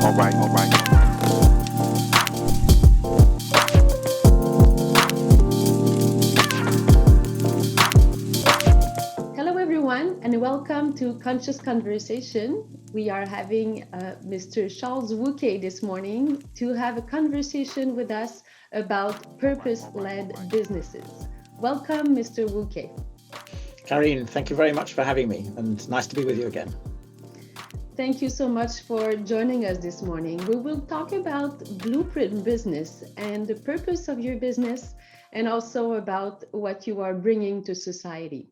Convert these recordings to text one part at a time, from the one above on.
Hello, everyone, and welcome to Conscious Conversation. We are having Mr. Charles Wookey this morning to have a conversation with us about purpose-led businesses. Welcome, Mr. Wookey. Karine, thank you very much for having me, and nice to be with you again. Thank you so much for joining us this morning. We will talk about blueprint business and the purpose of your business, and also about what you are bringing to society.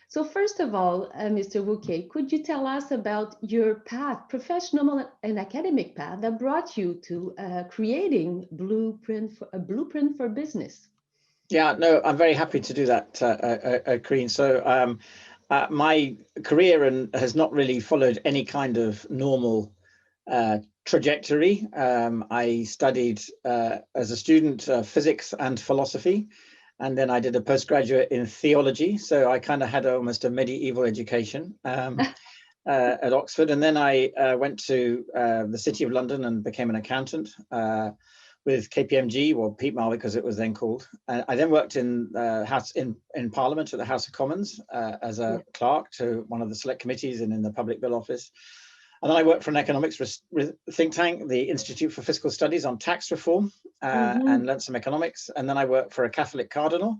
So first of all, Mr. Wookey, could you tell us about your path, professional and academic path, that brought you to creating a blueprint for business? Yeah, no, I'm very happy to do that, Karine. So my career has not really followed any kind of normal trajectory. I studied as a student physics and philosophy, and then I did a postgraduate in theology. So I kind of had almost a medieval education at Oxford. And then I went to the City of London and became an accountant with KPMG, or Peatmar because it was then called. I then worked in Parliament at the House of Commons as a clerk to one of the select committees and in the Public Bill Office. And then I worked for an economics think tank, the Institute for Fiscal Studies, on tax reform, and learned some economics. And then I worked for a Catholic cardinal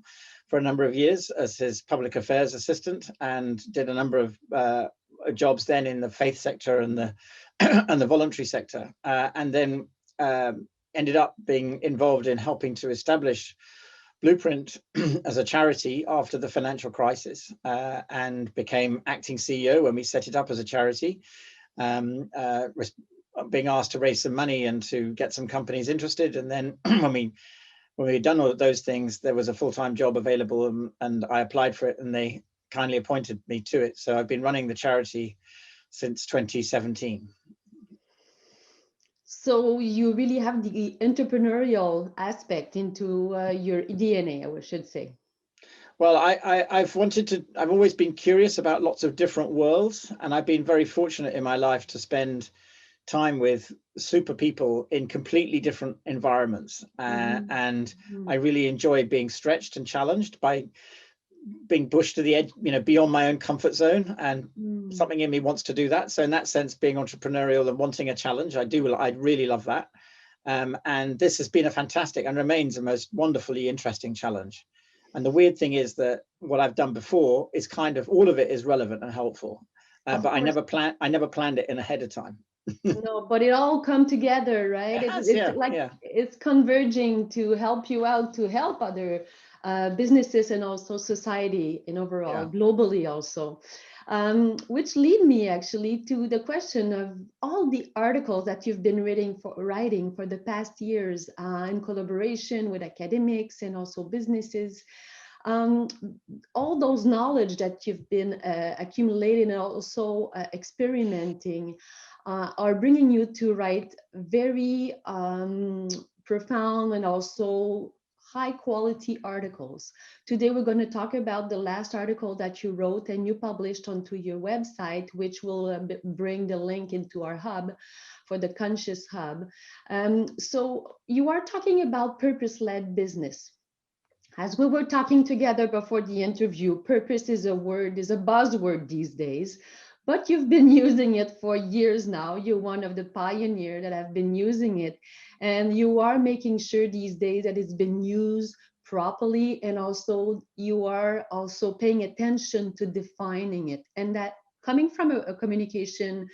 for a number of years as his public affairs assistant, and did a number of jobs then in the faith sector and the and the voluntary sector, and then ended up being involved in helping to establish Blueprint as a charity after the financial crisis, and became acting CEO when we set it up as a charity, being asked to raise some money and to get some companies interested. And then when we had done all of those things, there was a full-time job available, and I applied for it, and they kindly appointed me to it. So I've been running the charity since 2017. So you really have the entrepreneurial aspect into your DNA, I should say. Well, I've always been curious about lots of different worlds, and I've been very fortunate in my life to spend time with super people in completely different environments. And I really enjoy being stretched and challenged by being pushed to the edge, beyond my own comfort zone, and something in me wants to do that. So in that sense, being entrepreneurial and wanting a challenge, I really love that. And this has been a fantastic and remains a most wonderfully interesting challenge. And the weird thing is that what I've done before is kind of all of it is relevant and helpful, but I never planned it in ahead of time. No, but it all come together, right? It's converging to help you out, to help other businesses and also society in overall, globally also. Which lead me actually to the question of all the articles that you've been writing for the past years in collaboration with academics and also businesses. All those knowledge that you've been accumulating and also experimenting are bringing you to write very profound and also high quality articles. Today, we're going to talk about the last article that you wrote and you published onto your website, which will bring the link into our hub for the Conscious Hub. So you are talking about purpose-led business. As we were talking together before the interview, purpose is a buzzword these days, but you've been using it for years now. You're one of the pioneers that have been using it, and you are making sure these days that it's been used properly, and also you are also paying attention to defining it. And that coming from a communication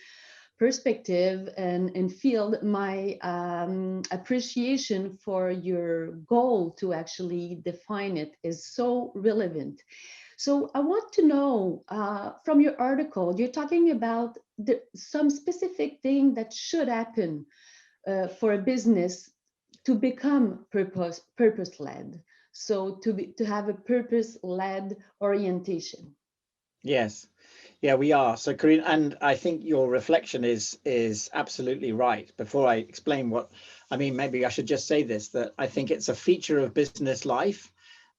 perspective and field, my appreciation for your goal to actually define it is so relevant. So I want to know from your article, you're talking about some specific thing that should happen for a business to become purpose-led. So to have a purpose-led orientation. Yes. Yeah, we are. So, Karine, and I think your reflection is absolutely right. Before I explain what I mean, maybe I should just say this, that I think it's a feature of business life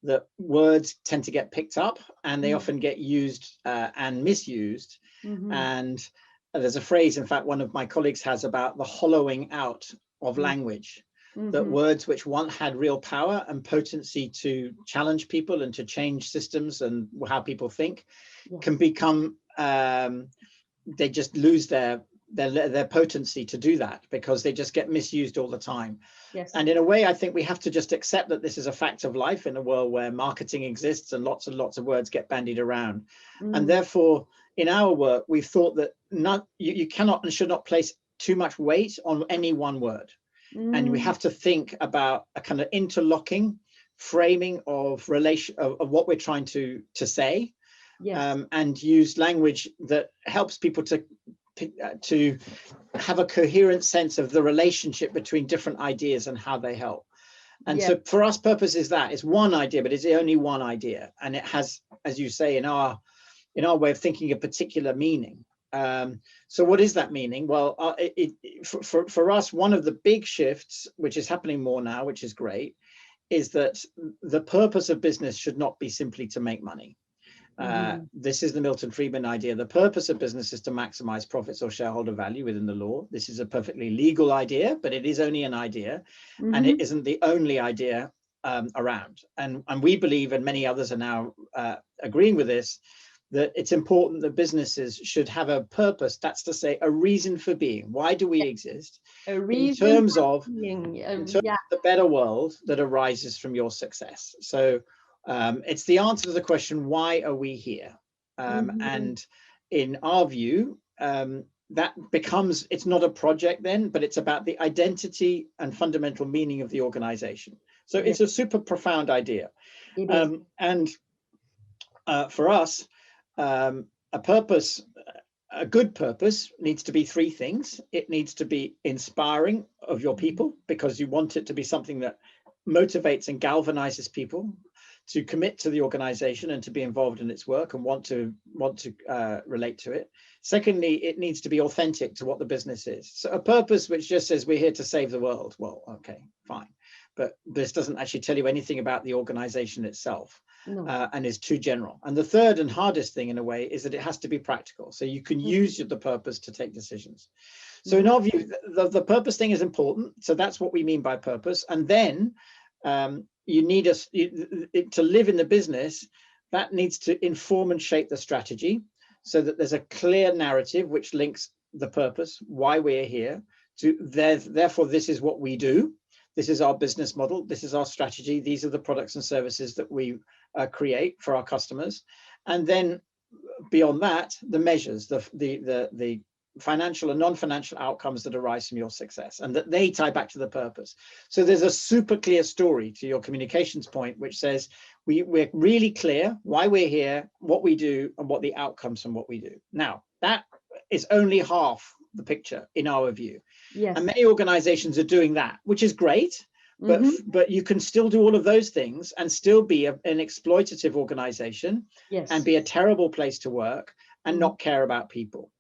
that words tend to get picked up, and they often get used and misused. And there's a phrase, in fact, one of my colleagues has about the hollowing out of language, that words which once had real power and potency to challenge people and to change systems and how people think can become, they just lose their potency to do that, because they just get misused all the time. Yes. And in a way, I think we have to just accept that this is a fact of life in a world where marketing exists and lots of words get bandied around. And therefore, in our work, we've thought that you cannot and should not place too much weight on any one word. And we have to think about a kind of interlocking framing of what we're trying to say. Yes. And use language that helps people to have a coherent sense of the relationship between different ideas and how they help. And so for us, purpose is that. It's one idea, but it's only one idea. And it has, as you say, in our way of thinking, a particular meaning. So what is that meaning? Well, for us, one of the big shifts, which is happening more now, which is great, is that the purpose of business should not be simply to make money. This is the Milton Friedman idea. The purpose of business is to maximize profits or shareholder value within the law. This is a perfectly legal idea, but it is only an idea, and it isn't the only idea around. And we believe, and many others are now agreeing with this, that it's important that businesses should have a purpose. That's to say, a reason for being. Why do we exist? A reason in terms for of being. The better world that arises from your success. So it's the answer to the question, why are we here? And in our view, that becomes, it's not a project then, but it's about the identity and fundamental meaning of the organization. So it's a super profound idea. And for us, a purpose, a good purpose needs to be three things. It needs to be inspiring of your people, because you want it to be something that motivates and galvanizes people to commit to the organization and to be involved in its work and want to relate to it. Secondly, it needs to be authentic to what the business is. So a purpose which just says we're here to save the world, well, okay, fine. But this doesn't actually tell you anything about the organization itself. No. And is too general. And the third and hardest thing in a way is that it has to be practical. So you can use the purpose to take decisions. So in our view, the purpose thing is important. So that's what we mean by purpose. And then you need to live in the business, that needs to inform and shape the strategy so that there's a clear narrative which links the purpose, why we're here, to therefore this is what we do. This is our business model. This is our strategy. These are the products and services that we create for our customers. And then beyond that, the measures, the financial and non-financial outcomes that arise from your success, and that they tie back to the purpose. So there's a super clear story to your communications point, which says we're really clear why we're here, what we do, and what the outcomes from what we do. Now, that is only half the picture in our view. Yes. And many organizations are doing that, which is great, but you can still do all of those things and still be an exploitative organization, yes, and be a terrible place to work and not care about people.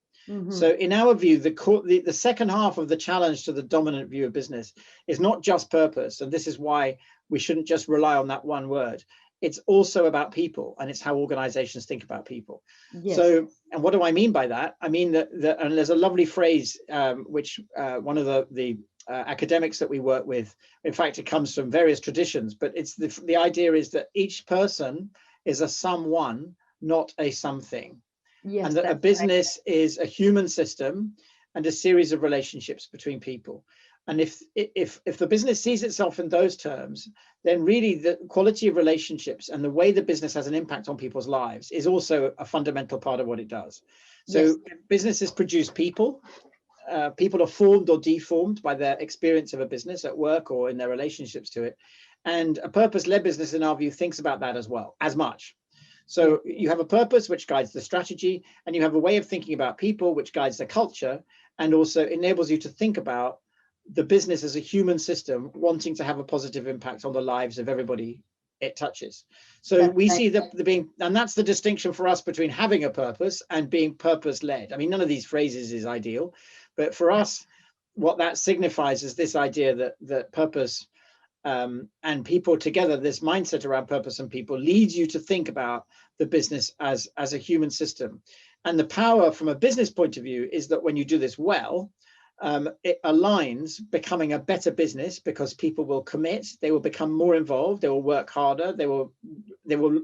So in our view, the second half of the challenge to the dominant view of business is not just purpose. And this is why we shouldn't just rely on that one word. It's also about people, and it's how organizations think about people. Yes. So, and what do I mean by that? I mean that and there's a lovely phrase, which one of the academics that we work with, in fact, it comes from various traditions, but it's the idea is that each person is a someone, not a something. Yes, and that a business is a human system and a series of relationships between people. And if the business sees itself in those terms, then really the quality of relationships and the way the business has an impact on people's lives is also a fundamental part of what it does. So yes, businesses produce people. People are formed or deformed by their experience of a business at work or in their relationships to it. And a purpose-led business, in our view, thinks about that as well, as much. So you have a purpose which guides the strategy, and you have a way of thinking about people which guides the culture and also enables you to think about the business as a human system wanting to have a positive impact on the lives of everybody it touches. So we see and that's the distinction for us between having a purpose and being purpose-led. I mean, none of these phrases is ideal, but for us, what that signifies is this idea that purpose and people together, this mindset around purpose and people leads you to think about the business as a human system. And the power from a business point of view is that when you do this well, it aligns becoming a better business because people will commit, they will become more involved, they will work harder, they will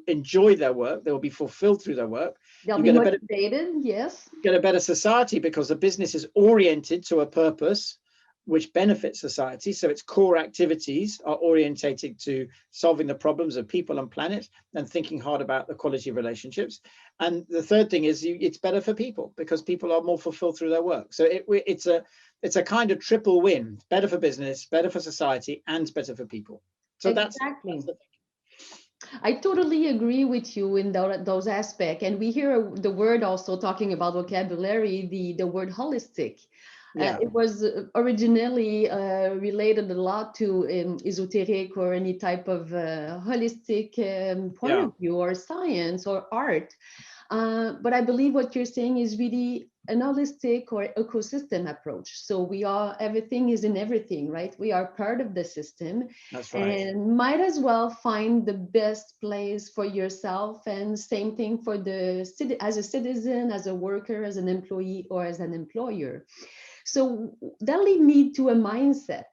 enjoy their work, they will be fulfilled through their work. They'll be motivated, yes. You get a better society because the business is oriented to a purpose which benefits society. So its core activities are orientated to solving the problems of people and planet and thinking hard about the quality of relationships. And the third thing is it's better for people because people are more fulfilled through their work. So it's a kind of triple win: better for business, better for society, and better for people. So exactly. that's the thing. I totally agree with you in those aspects. And we hear the word also talking about vocabulary, the word holistic. Yeah. It was originally related a lot to esoteric or any type of holistic point of view, or science or art. But I believe what you're saying is really an holistic or ecosystem approach. So everything is in everything, right? We are part of the system. That's right. And might as well find the best place for yourself. And same thing for as a citizen, as a worker, as an employee, or as an employer. So that leads me to a mindset.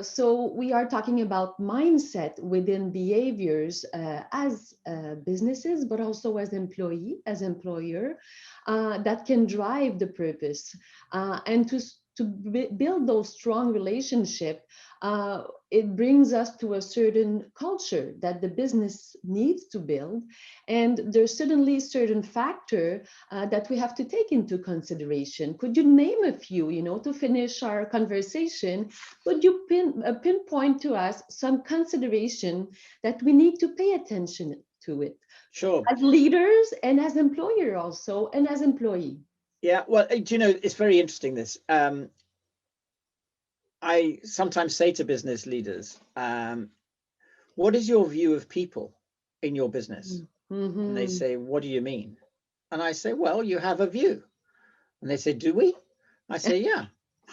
So we are talking about mindset within behaviors as businesses, but also as employer, that can drive the purpose. And to build those strong relationships, it brings us to a certain culture that the business needs to build. And there's certainly certain factor that we have to take into consideration. Could you name a few, to finish our conversation? Could you pinpoint to us some consideration that we need to pay attention to it? Sure. As leaders and as employer also, and as employee. Yeah, well, it's very interesting, this. I sometimes say to business leaders, what is your view of people in your business? Mm-hmm. And they say, what do you mean? And I say, well, you have a view. And they say, do we? I say, yeah.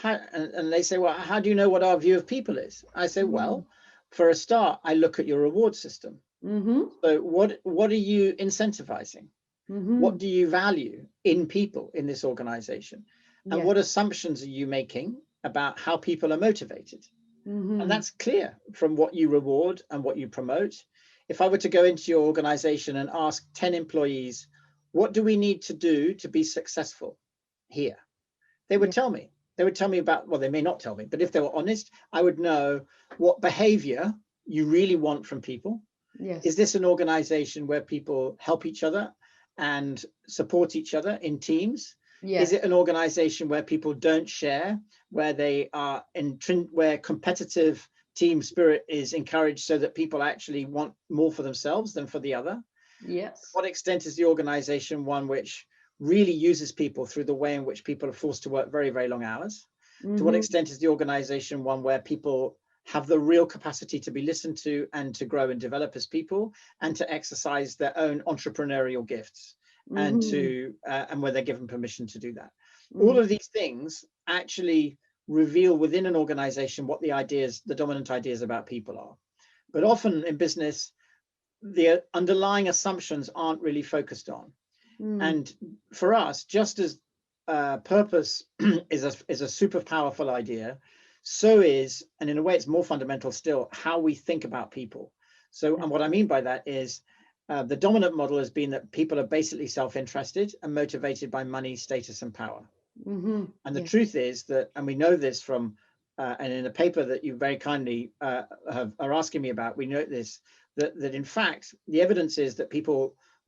And they say, well, how do you know what our view of people is? I say, well, for a start, I look at your reward system. Mm-hmm. So what are you incentivizing? Mm-hmm. What do you value in people in this organization? And what assumptions are you making about how people are motivated? Mm-hmm. And that's clear from what you reward and what you promote. If I were to go into your organization and ask 10 employees, what do we need to do to be successful here? They would tell me. They would tell me about, well, they may not tell me, but if they were honest, I would know what behavior you really want from people. Yes. Is this an organization where people help each other and support each other in teams? Yes. Is it an organization where people don't share, where they are where competitive team spirit is encouraged so that people actually want more for themselves than for the other? Yes. To what extent is the organization one which really uses people through the way in which people are forced to work very, very long hours? Mm-hmm. To what extent is the organization one where people have the real capacity to be listened to and to grow and develop as people and to exercise their own entrepreneurial gifts? Mm-hmm. And where they're given permission to do that. Mm-hmm. All of these things actually reveal within an organization what the dominant ideas about people are. But often in business, the underlying assumptions aren't really focused on. Mm. And for us, just as purpose is a super powerful idea, so is, and in a way it's more fundamental still, how we think about people. So, and what I mean by that is, the dominant model has been that people are basically self-interested and motivated by money, status, and power. Mm-hmm. And the truth is that, and we know this from, and in a paper that you very kindly are asking me about, we know this, that in fact, the evidence is that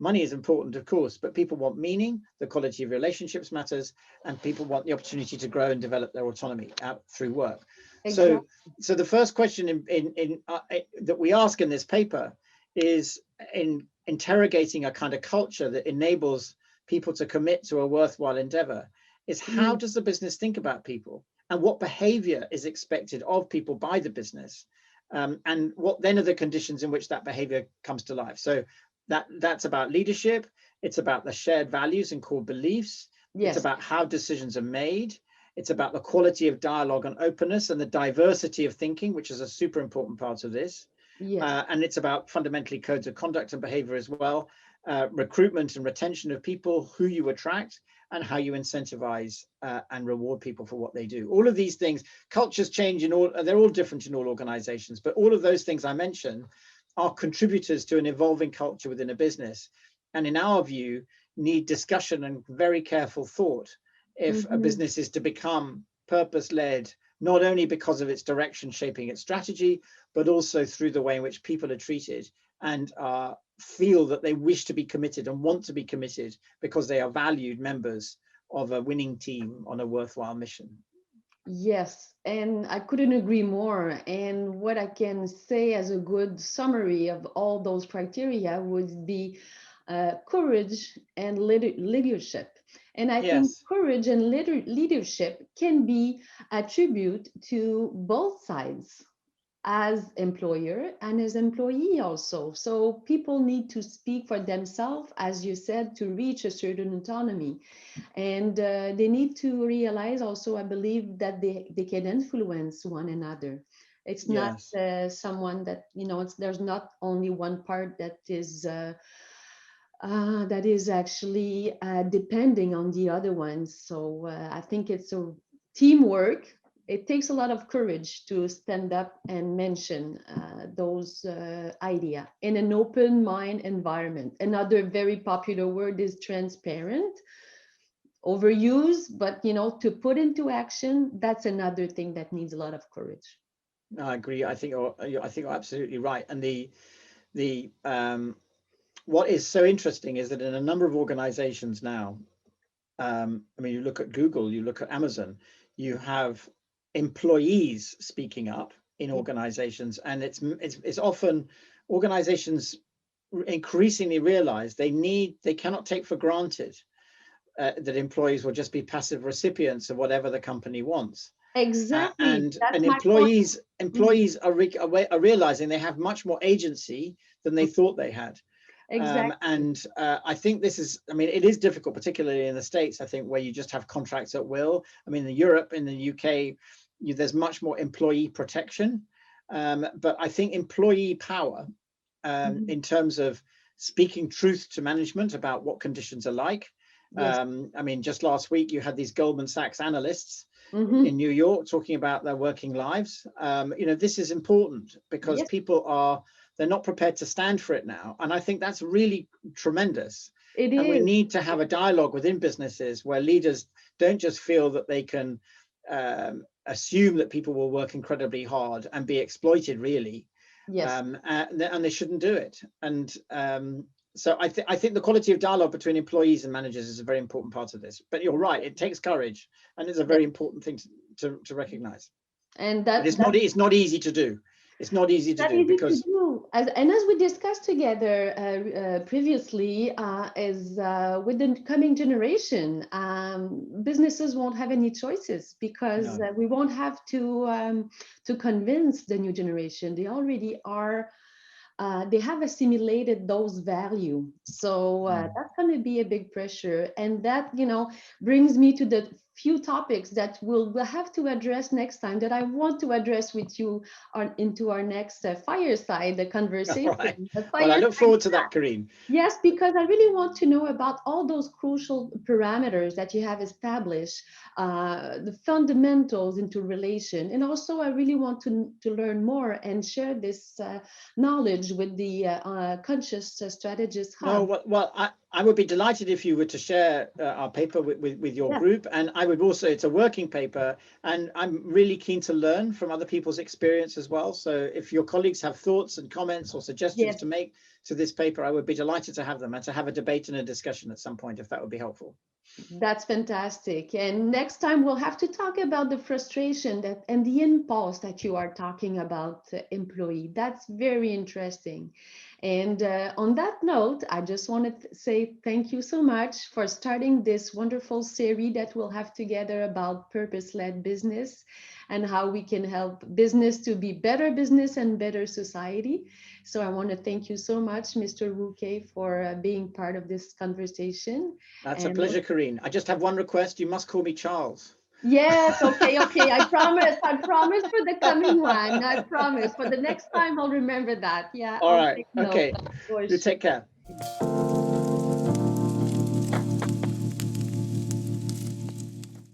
money is important, of course, but people want meaning, the quality of relationships matters, and people want the opportunity to grow and develop their autonomy out through work. Exactly. So the first question that we ask in this paper is in interrogating a kind of culture that enables people to commit to a worthwhile endeavor, is how does the business think about people, and what behavior is expected of people by the business, and what then are the conditions in which that behavior comes to life. So that's about leadership, it's about the shared values and core beliefs. Yes. It's about how decisions are made. It's about the quality of dialogue and openness and the diversity of thinking, which is a super important part of this. Yes. And it's about fundamentally codes of conduct and behavior as well, recruitment and retention of people, who you attract, and how you incentivize and reward people for what they do. All of these things, cultures change in all, they're all different in all organizations, but all of those things I mentioned are contributors to an evolving culture within a business. And in our view, need discussion and very careful thought if a business is to become purpose-led, not only because of its direction shaping its strategy, but also through the way in which people are treated and feel that they wish to be committed and want to be committed because they are valued members of a winning team on a worthwhile mission. Yes, and I couldn't agree more. And what I can say as a good summary of all those criteria would be courage and leadership. And I think Yes. courage and leadership can be attributed to both sides, as employer and as employee also. So people need to speak for themselves, as you said, to reach a certain autonomy. And they need to realize also, I believe, that they can influence one another. It's not Yes. someone that, there's not only one part that is actually depending on the other ones. So I think it's a teamwork. It takes a lot of courage to stand up and mention those idea in an open mind environment. Another very popular word is transparent, overused, but to put into action, that's another thing that needs a lot of courage. I agree. I think you're absolutely right. And what is so interesting is that in a number of organizations now, I mean, you look at Google, you look at Amazon, you have employees speaking up in organizations, and it's often organizations increasingly realize they cannot take for granted that employees will just be passive recipients of whatever the company wants. Exactly. And That's my point. employees are realizing they have much more agency than they thought they had. Exactly. I think this is, I mean, it is difficult, particularly in the States, I think, where you just have contracts at will. I mean, in Europe, in the UK, there's much more employee protection. But I think employee power, in terms of speaking truth to management about what conditions are like. Yes. I mean, just last week, you had these Goldman Sachs analysts in New York talking about their working lives. This is important because Yes, people they're not prepared to stand for it now. And I think that's really tremendous. it And we is. need to have a dialogue within businesses where leaders don't just feel that they can assume that people will work incredibly hard and be exploited, really. Yes. And they shouldn't do it. And so I think the quality of dialogue between employees and managers is a very important part of this. But you're right, it takes courage, and it's a very important thing to recognize. And But it's not easy to do. It's not easy to do easy to because do. As we discussed together previously, with the coming generation, businesses won't have any choices because no. we won't have to convince the new generation. They already are. They have assimilated those value. So that's going to be a big pressure. And that, brings me to the few topics that we'll have to address next time, that I want to address with you into our next fireside conversation. All right. Well, I look forward to that, Karine. Yes, because I really want to know about all those crucial parameters that you have established, the fundamentals into relation. And also, I really want to learn more and share this knowledge with the Conscious Strategists Hub. No, well, I would be delighted if you were to share our paper with your group. And I would also, it's a working paper, and I'm really keen to learn from other people's experience as well. So if your colleagues have thoughts and comments or suggestions to make to this paper, I would be delighted to have them and to have a debate and a discussion at some point, if that would be helpful. That's fantastic. And next time we'll have to talk about the frustration and the impulse that you are talking about, employee. That's very interesting. And on that note, I just want to say thank you so much for starting this wonderful series that we'll have together about purpose-led business and how we can help business to be better business and better society. So I want to thank you so much, Mr. Wookey, for being part of this conversation. That's a pleasure, Karine. I just have one request. You must call me Charles. Yes, okay. I promise for the coming one. I promise. For the next time, I'll remember that. Yeah. All right. Okay. For You sure. take care.